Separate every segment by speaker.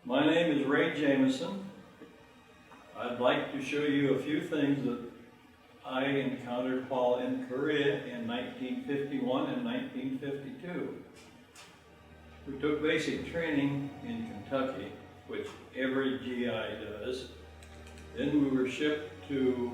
Speaker 1: My name is Jameson. I'd like to show you a few things that I encountered while in Korea in 1951 and 1952. We took basic training in Kentucky, which every GI does. Then we were shipped to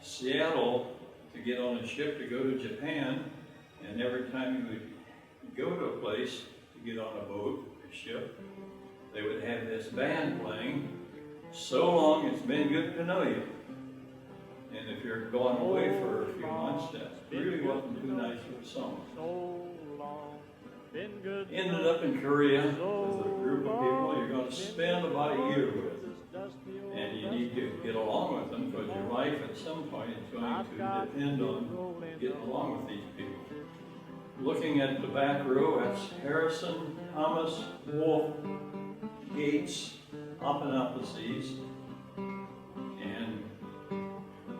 Speaker 1: Seattle to get on a ship to go to Japan, and every time you would go to a place to get on a boat or ship, they would have this band playing, "So long, it's been good to know you." And if you're going away for a few months, that really wasn't too nice of a song. Ended up in Korea with a group of people you're going to spend about a year with. And you need to get along with them because your life at some point is going to depend on getting along with these people. Looking at the back row, that's Harrison, Thomas, Wolf, Gates, Papanopoulos, and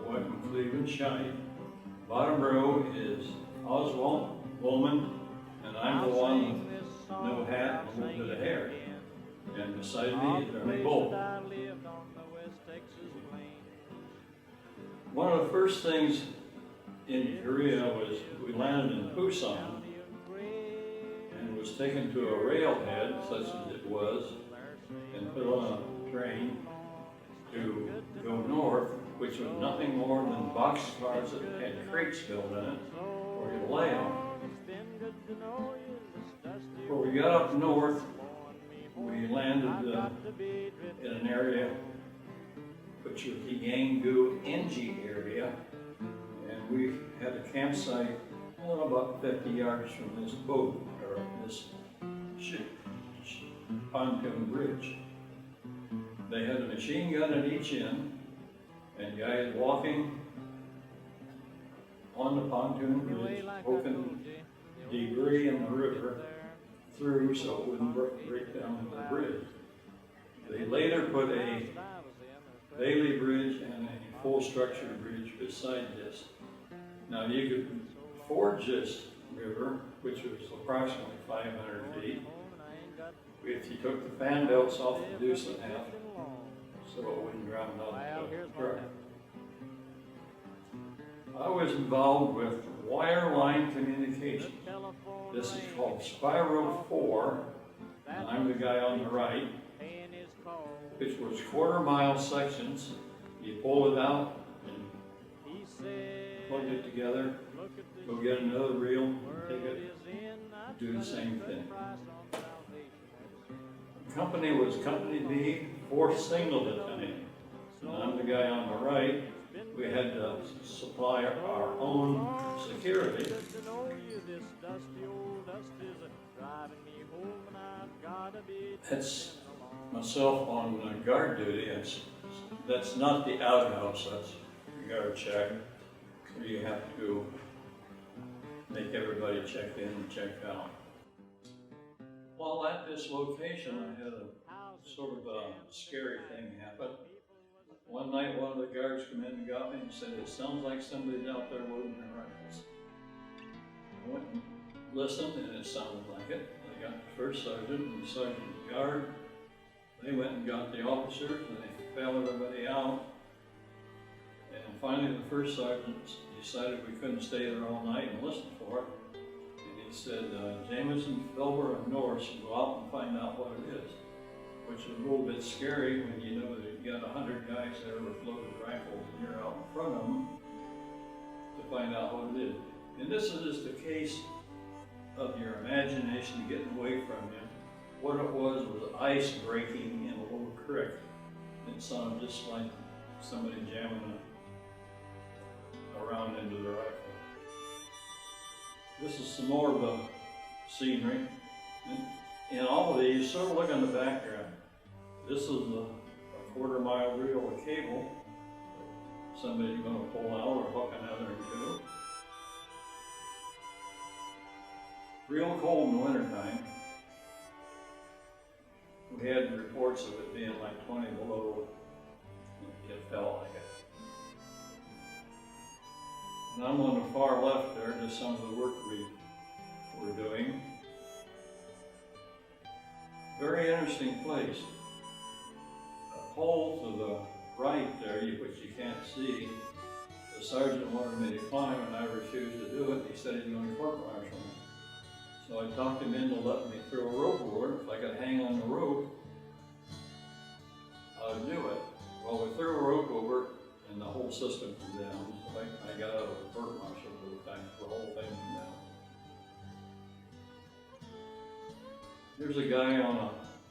Speaker 1: Boyd Cleveland Shite. Bottom row is Oswald Bowman, and I'm the one with no hat and a little bit of hair. And beside me is Ernie Bull. One of the first things in Korea was we landed in Busan and was taken to a railhead, such as it was, and put on a train to go north, which was nothing more than boxcars that had crates filled in it for you to lay on. When we got up north, we landed in an area which was the Yanggu Enji area, and we had a campsite about 50 yards from this boat, or this pontoon bridge. They had a machine gun at each end, and guys walking on the pontoon bridge, poking debris in the river through so it wouldn't break down into the bridge. They later put a Bailey Bridge and a full structure bridge beside this. Now you could ford this river, which was approximately 500 feet, if you took the fan belts off the deuce and half, so it wouldn't drown out the truck. I was involved with wireline communication. This is called Spiral 4, and I'm the guy on the right, which was quarter-mile sections. You pull it out and plug it together, go get another reel, take it, do the same thing. The company was Company B, 4th Signal Battalion. And I'm the guy on the right. We had to supply our own security. That's myself on guard duty. That's not the outhouse, that's the guard check, where you have to make everybody check in and check out. While at this location, I had a sort of a scary thing happen. One night, one of the guards came in and got me and said, "It sounds like somebody's out there loading their rifles." I went and listened, and it sounded like it. I got the first sergeant and the sergeant's guard. They went and got the officers, and they bailed everybody out. And finally, the first sergeant decided we couldn't stay there all night and listen for it. And he said, "Jameson, Filber, and Norris, go out and find out what it is." Which is a little bit scary when you know that you've got 100 guys there with loaded rifles and you're out in front of them to find out what it is. And this is just a case of your imagination getting away from you. What it was ice breaking in a little creek. It sounded just like somebody jamming around into the rifle. This is some more of the scenery. And in all of these, sort of look on the background. This is a quarter-mile reel of cable that somebody's going to pull out or hook another into. Real cold in the wintertime. We had reports of it being like 20 below. It felt like it. And I'm on the far left there, just some of the work we were doing. Very interesting place. A pole to the right there, which you can't see, the sergeant wanted me to climb and I refused to do it. He said he's going to court-martial me. So I talked him into letting me throw a rope over it. If I could hang on the rope, I'd do it. Well, we threw a rope over it and the whole system came down. So I got out of the court-martial for the whole thing came down. There's a guy on a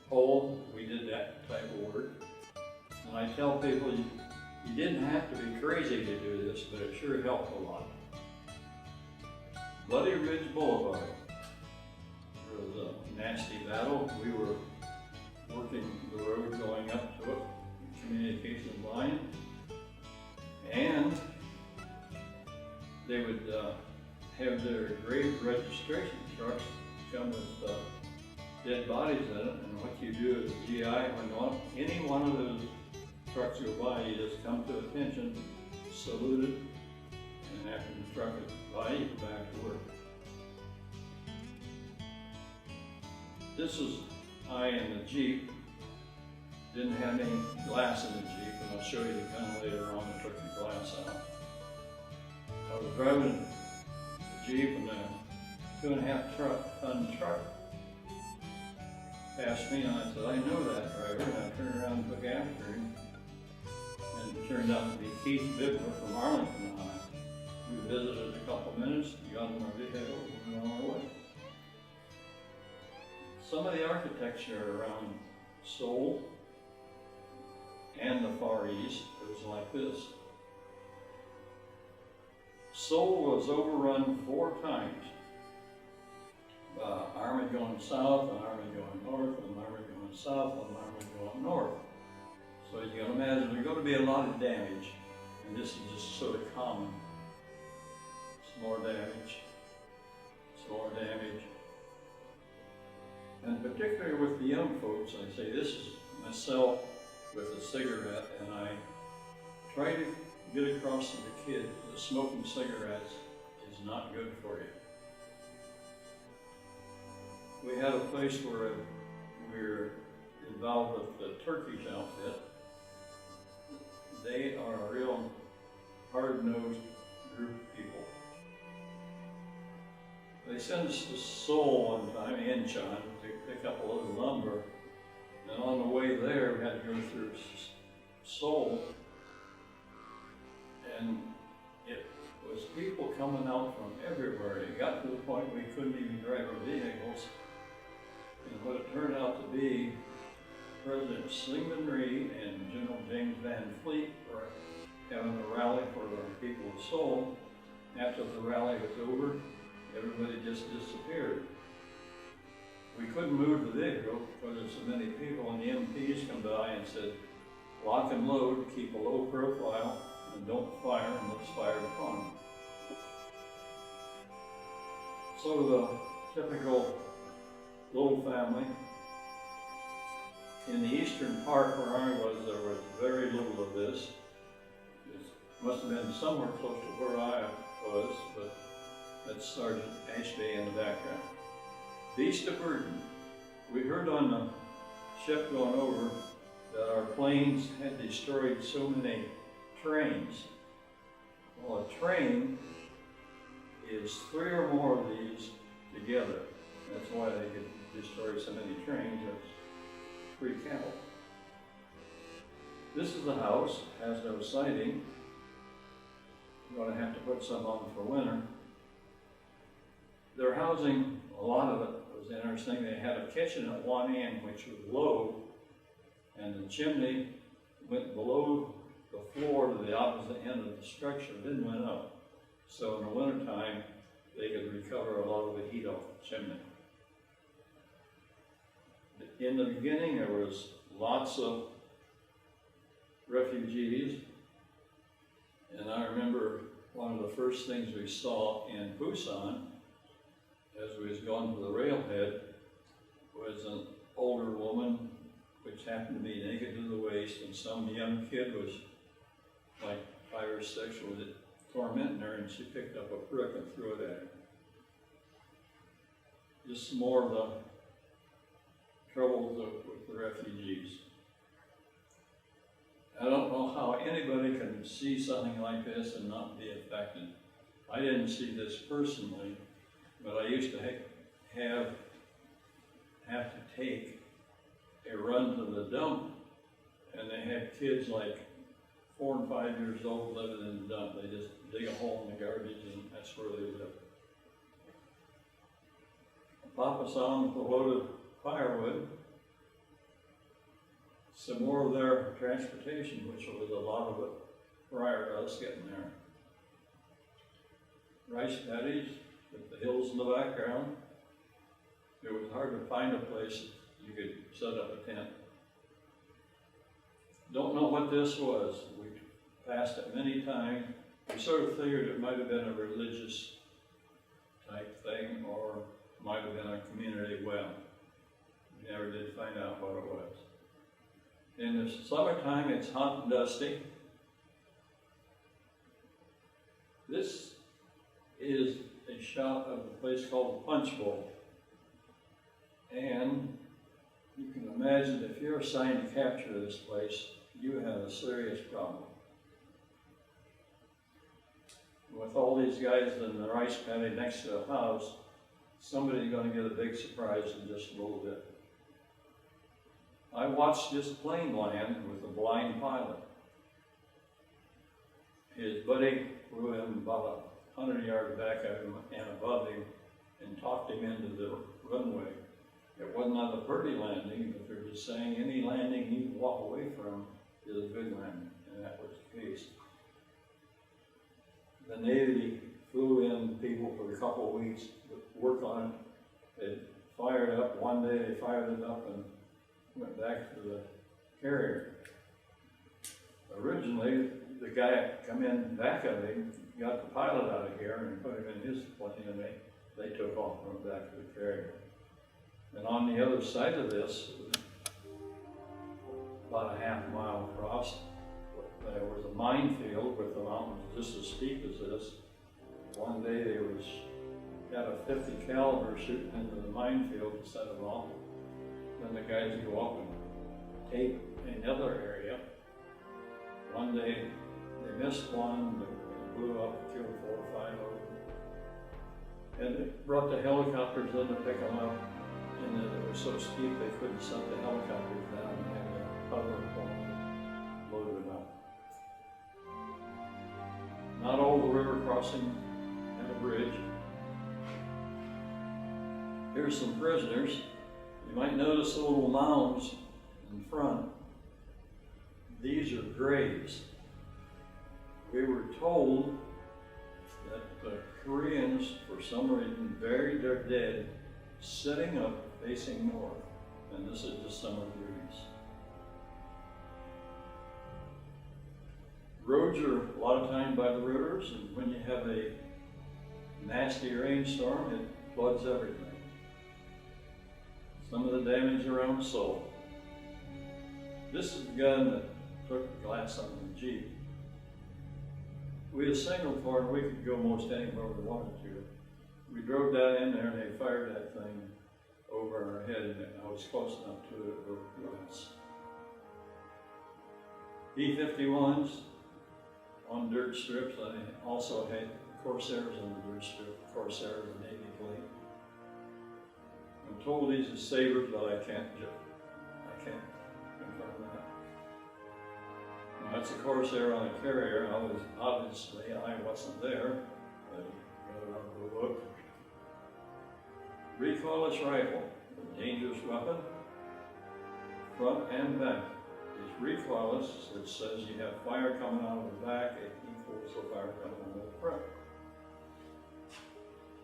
Speaker 1: pole. We did that type of work. And I tell people, you didn't have to be crazy to do this, but it sure helped a lot. Bloody Ridge Boulevard. There was a nasty battle. We were working the road going up to it, communication line. And they would have their grave registration trucks come with dead bodies in it, and what you do as a GI, when any one of those trucks go by, you just come to attention, salute it, and after the truck is by, you go back to work. This is I in the Jeep. Didn't have any glass in the Jeep, and I'll show you the gun later on that took the glass out. I was driving the Jeep, and a 2.5 ton truck passed me, and I said, I know that driver, and I turned around and took after him. And it turned out to be Keith Bibler from Arlington, Ohio. We visited a couple minutes, got in our vehicle, and went on our way. Some of the architecture around Seoul and the Far East was like this. Seoul was overrun 4 times. Army going south, an army going north, an army going south, an army going north. So you can imagine there's going to be a lot of damage, and this is just sort of common. Some more damage, some more damage. And particularly with the young folks, I say this is myself with a cigarette, and I try to get across to the kid that smoking cigarettes is not good for you. We had a place where we were involved with the Turkish outfit. They are a real hard-nosed group of people. They sent us to Seoul one time, Incheon, to pick up a little lumber. And on the way there, we had to go through Seoul. And it was people coming out from everywhere. It got to the point we couldn't even drive our vehicles. And what it turned out to be, President Syngman Rhee and General James Van Fleet were having a rally for the people of Seoul. After the rally was over, everybody just disappeared. We couldn't move the vehicle because there's so many people, and the MPs come by and said, lock and load, keep a low profile, and don't fire unless fired upon. So the typical little family. In the eastern part where I was, there was very little of this. It must have been somewhere close to where I was, but that's Sergeant Ashby in the background. Beast of burden. We heard on the ship going over that our planes had destroyed so many trains. Well, a train is 3 or more of these together. That's why they could destroy so many trains. That's free cattle. This is the house, has no siding. We're going to have to put some on for winter. Their housing, a lot of it was interesting. They had a kitchen at one end which was low, and the chimney went below the floor to the opposite end of the structure, then went up. So in the wintertime, they could recover a lot of the heat off the chimney. In the beginning, there was lots of refugees. And I remember one of the first things we saw in Busan, as we was going to the railhead, was an older woman, which happened to be naked to the waist, and some young kid was like 5 or 6, was tormenting her, and she picked up a brick and threw it at her. Just more of the troubles with the refugees. I don't know how anybody can see something like this and not be affected. I didn't see this personally, but I used to have to take a run to the dump, and they had kids like 4 and 5 years old living in the dump. They just dig a hole in the garbage, and that's where they live. Papa saw them with a load of firewood, some more of their transportation, which was a lot of it prior to us getting there. Rice paddies with the hills in the background. It was hard to find a place that you could set up a tent. Don't know what this was. We passed it many times. We sort of figured it might have been a religious type thing, or might have been a community well. We never did find out what it was. In the summertime, it's hot and dusty. This is a shot of a place called the Punch Bowl. And you can imagine if you're assigned to capture this place, you have a serious problem. With all these guys in the rice paddy next to the house, somebody's going to get a big surprise in just a little bit. I watched this plane land with a blind pilot. His buddy flew him about 100 yards back of him and above him and talked him into the runway. It wasn't a pretty landing, but they're just saying any landing you can walk away from is a good landing, and that was the case. The Navy flew in people for a couple of weeks to work on it. They fired up, one day they fired it up and went back to the carrier. Originally, the guy come in back of him, got the pilot out of here and put him in his plane, and they took off and went back to the carrier. And on the other side of this, about a half-mile across, there was a minefield with the mountains just as steep as this. One day they got a 50 caliber shooting into the minefield to set them off. Then the guys go up and tape another area. One day they missed one, they blew up, killed 4 or 5 of them. And they brought the helicopters in to pick them up. And it was so steep they couldn't set the helicopters down and had to hover them and load them up. Not all the river crossing had a bridge. Here's some prisoners. You might notice the little mounds in front. These are graves. We were told that the Koreans, for some reason, buried their dead sitting up facing north. And this is just some of the graves. Roads are a lot of times by the rivers, and when you have a nasty rainstorm, it floods everything. Some of the damage around Seoul. This is the gun that took the glass on the Jeep. We had a signal for it, and we could go most anywhere we wanted to. We drove down in there and they fired that thing over our head, and I was close enough to it with glass. B-51s on dirt strips. I also had Corsairs on the dirt strip. Corsair is a Navy plane. I'm told these are Sabres, but I can't confirm that. Now, that's a Corsair on a carrier. Obviously I wasn't there. I got it out of the book. Recoilless rifle, a dangerous weapon, front and back. It's recoilless, which says you have fire coming out of the back, it equals the fire coming out of the front.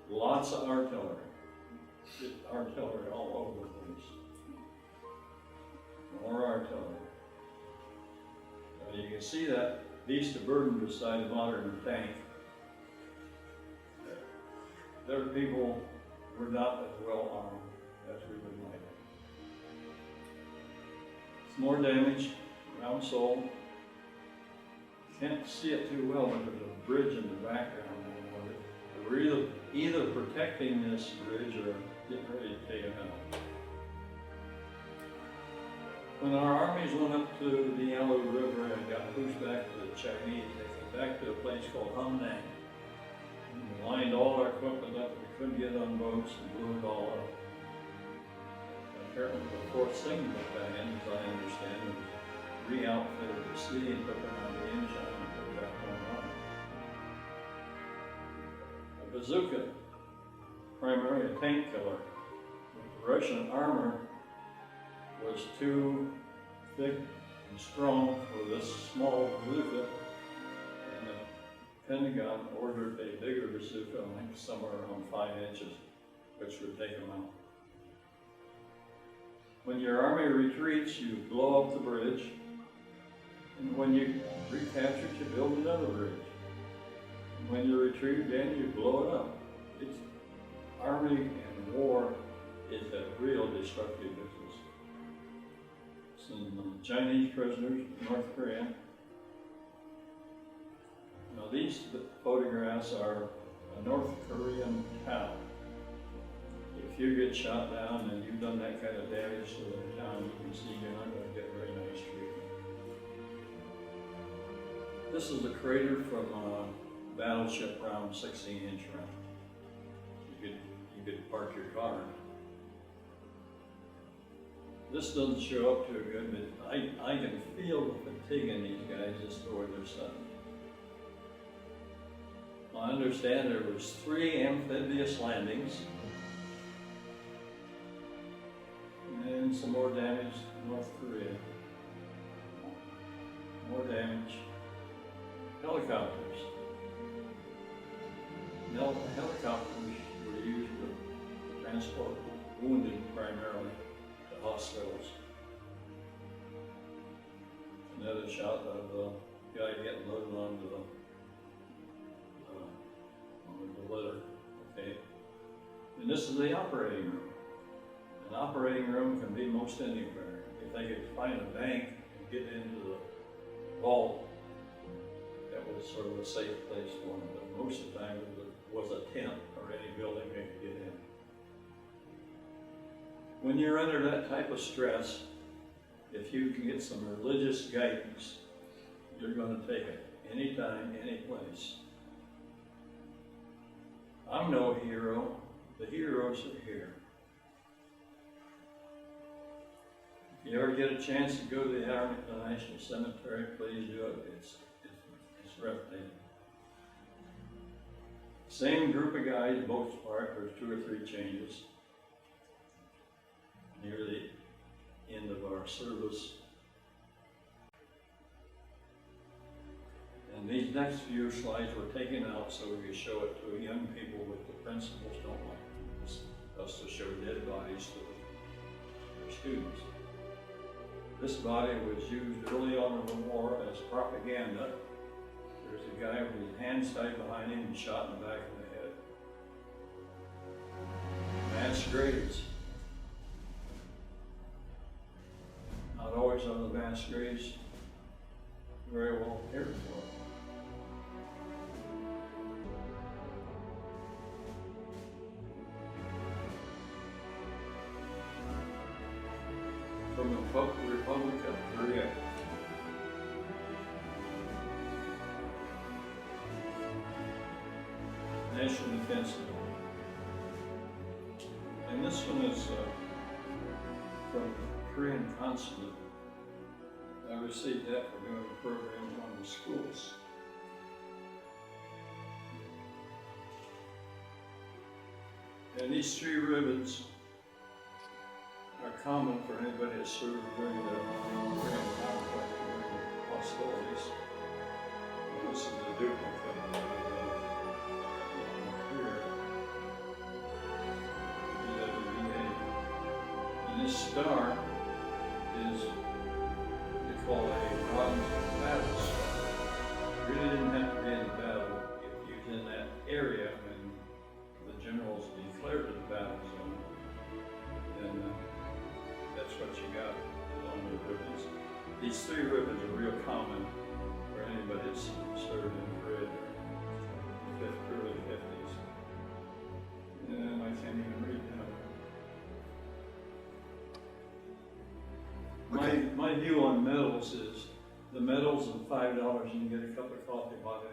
Speaker 1: Lots of artillery. Artillery all over the place. more artillery. You can see that beast of burden beside the modern tank. Their people were not as well armed as we would like. It's more damage, round sole. Can't see it too well, but there's a bridge in the background. We're either protecting this bridge or getting ready to take it out. When our armies went up to the Yalu River and got pushed back to the Chinese, they came back to a place called Hamnang. We lined all our equipment up, we couldn't get on boats and blew it all up. Apparently the 4th Signal Battalion, as I understand, was re-outfitted the city and took them on the Inchon and put it back online. A bazooka, primarily a tank killer. The Russian armor was too thick and strong for this small bazooka, and the Pentagon ordered a bigger bazooka, I think somewhere around 5 inches, which would take them out. When your army retreats, you blow up the bridge, and when you recapture it, you build another bridge. And when you retreat again, you blow it up. It's army and war is a real destructive business. Some Chinese prisoners, North Korea. Now these photographs are a North Korean town. If you get shot down and you've done that kind of damage to the town, you can see you're not going to get very nice treatment. This is a crater from a battleship round, 16-inch round. You could park your car in it. This doesn't show up too good, but I can feel the fatigue in these guys just the way they're set. I understand there was 3 amphibious landings and some more damage to North Korea. More damage. Helicopters. Helicopters were used to transport wounded primarily to hospitals. Another shot of the guy getting loaded onto the litter. Okay. And this is the operating room. An operating room can be most anywhere. If they could find a bank and get into the vault, that was sort of a safe place for them. But most of the time it was a tent or any building they could get in. When you're under that type of stress, if you can get some religious guidance, you're going to take it anytime, any place. I'm no hero. The heroes are here. If you ever get a chance to go to the Arlington National Cemetery, please do it. It's breathtaking. Same group of guys, both apart. There's 2 or 3 changes near the end of our service. And these next few slides were taken out so we could show it to young people what the principals don't like us to show dead bodies to their students. This body was used early on in the war as propaganda. There's a guy with his hands tied behind him and shot in the back of the head. Mass graves. Not always on the mass graves very well cared for. From the Republic of Korea. National Defense. And this one is from the Korean consulate. I received that for doing a program on the schools. And these 3 ribbons are common for anybody that served during the Korean conflict, during the hostilities. And this is the duplicate here. And this star is call a bronze battle star. Really didn't have to be in the battle. If you was in that area when the generals declared the battle zone, then that's what you got along with ribbons. These 3 ribbons are real common for anybody that's served in the Grid or early 50s. And I can't even read now.
Speaker 2: Okay.
Speaker 1: My view on medals is the medals and $5 and you get a cup of coffee bought